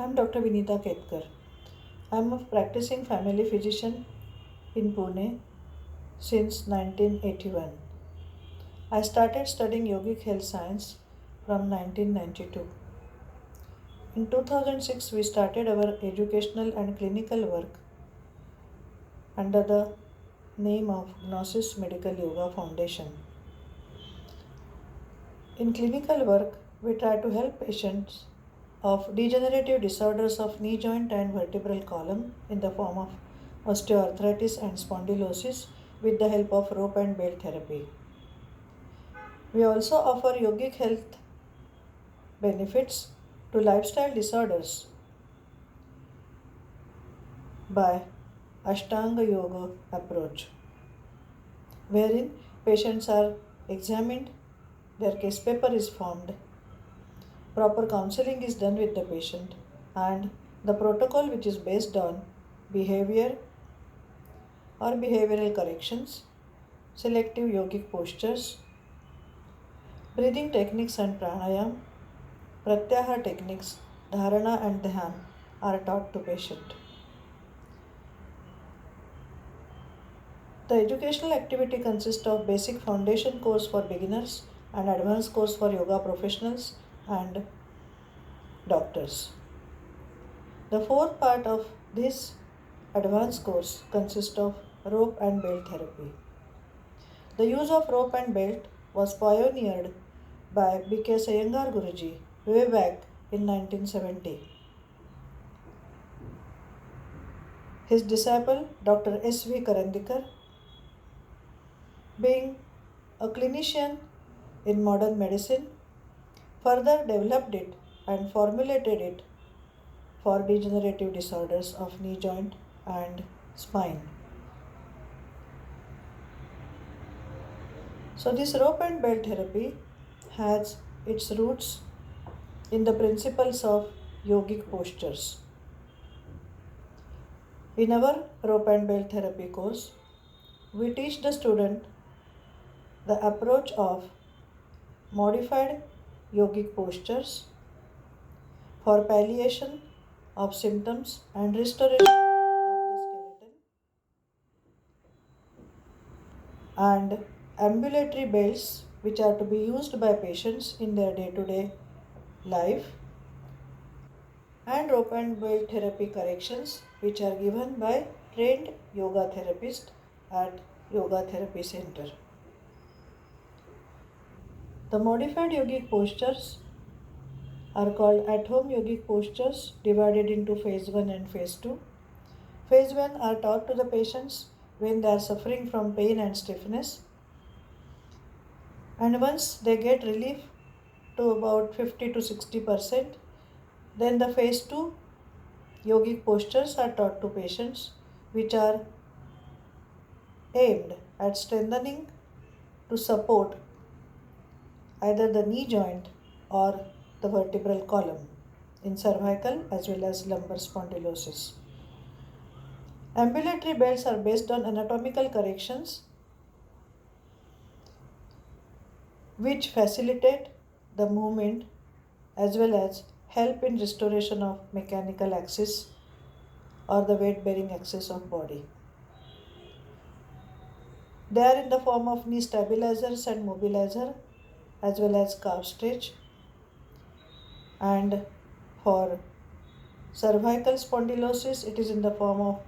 I'm Dr. Vinita Ketkar. I'm a practicing family physician in Pune since 1981. I started studying yogic health science from 1992. In 2006, we started our educational and clinical work under the name of Gnosis Medical Yoga Foundation. In clinical work, we try to help patients of degenerative disorders of knee joint and vertebral column in the form of osteoarthritis and spondylosis with the help of rope and belt therapy. We also offer yogic health benefits to lifestyle disorders by Ashtanga Yoga approach, wherein patients are examined, their case paper is formed, proper counseling is done with the patient, and the protocol, which is based on behavior or behavioral corrections, selective yogic postures, breathing techniques and pranayam, pratyahara techniques, dharana and dhyan are taught to patient. The educational activity consists of basic foundation course for beginners and advanced course for yoga professionals and doctors. The fourth part of this advanced course consists of rope and belt therapy. The use of rope and belt was pioneered by B.K. Sayangar Guruji way back in 1970. His disciple Dr. S.V. Karandikar, being a clinician in modern medicine, further developed it and formulated it for degenerative disorders of knee joint and spine. So, this rope and belt therapy has its roots in the principles of yogic postures. In our rope and belt therapy course, we teach the student the approach of modified yogic postures for palliation of symptoms and restoration of the skeleton, and ambulatory belts which are to be used by patients in their day-to-day life, and rope and belt therapy corrections which are given by trained yoga therapists at Yoga Therapy Center. The modified yogic postures are called at-home yogic postures, divided into phase 1 and phase 2. Phase 1 are taught to the patients when they are suffering from pain and stiffness, and once they get relief to about 50 to 60%, then the phase 2 yogic postures are taught to patients which are aimed at strengthening to support either the knee joint or the vertebral column in cervical as well as lumbar spondylosis. Ambulatory belts are based on anatomical corrections which facilitate the movement as well as help in restoration of mechanical axis or the weight bearing axis of body. They are in the form of knee stabilizers and mobilizer as well as calf stretch, and for cervical spondylosis it is in the form of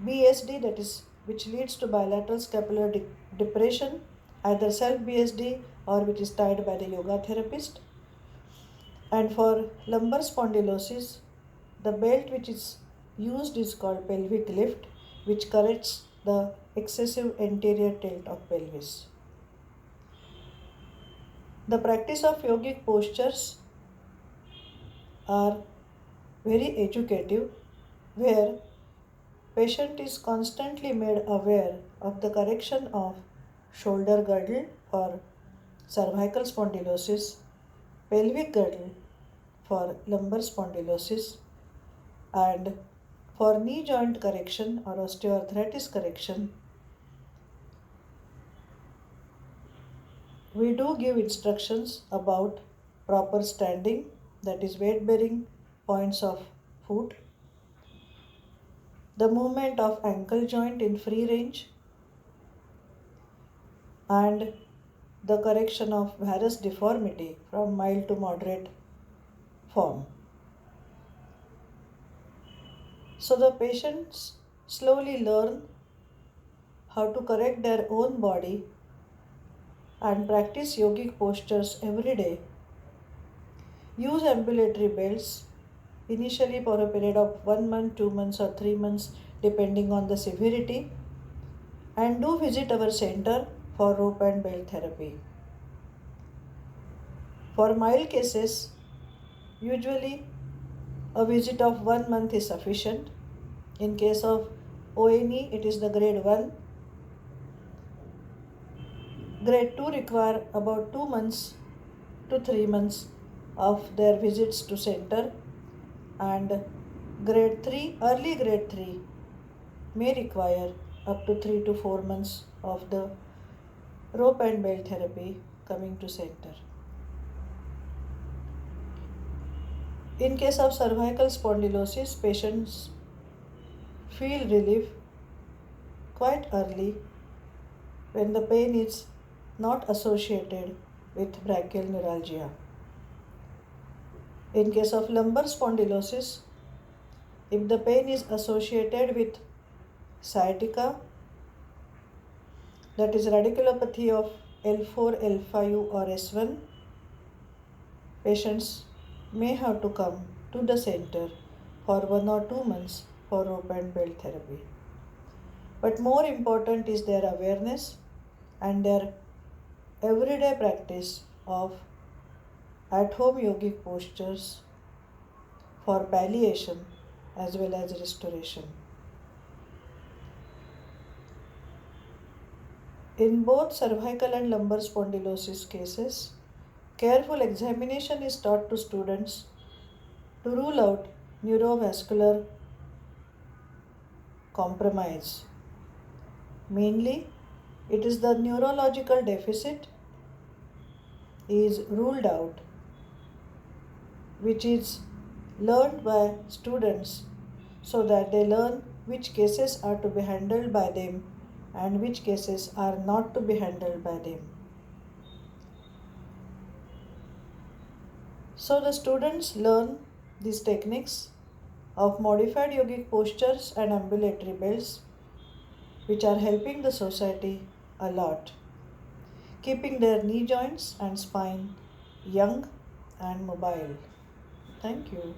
BSD, that is which leads to bilateral scapular depression, either self BSD or which is tied by the yoga therapist. And for lumbar spondylosis, the belt which is used is called pelvic lift, which corrects the excessive anterior tilt of pelvis. The practice of yogic postures are very educative, where patient is constantly made aware of the correction of shoulder girdle for cervical spondylosis, pelvic girdle for lumbar spondylosis, and for knee joint correction or osteoarthritis correction. We do give instructions about proper standing, that is weight bearing points of foot, the movement of ankle joint in free range, and the correction of varus deformity from mild to moderate form. So the patients slowly learn how to correct their own body and practice yogic postures every day. Use ambulatory belts initially for a period of 1 month, 2 months, or 3 months, depending on the severity, and do visit our center for rope and belt therapy. For mild cases, usually a visit of 1 month is sufficient. In case of ONE, it is the grade 1. Grade 2 require about 2 months to 3 months of their visits to center, and grade 3, early grade 3 may require up to 3 to 4 months of the rope and belt therapy coming to center. In case of cervical spondylosis, patients feel relief quite early when the pain is not associated with brachial neuralgia. In case of lumbar spondylosis, if the pain is associated with sciatica, that is radiculopathy of L4, L5 or S1, patients may have to come to the center for 1 or 2 months for rope and belt therapy. But more important is their awareness and their everyday practice of at-home yogic postures for palliation as well as restoration. In both cervical and lumbar spondylosis cases, careful examination is taught to students to rule out neurovascular compromise. Mainly, it is the neurological deficit is ruled out, which is learned by students so that they learn which cases are to be handled by them and which cases are not to be handled by them. So the students learn these techniques of modified yogic postures and ambulatory belts, which are helping the society a lot, keeping their knee joints and spine young and mobile. Thank you.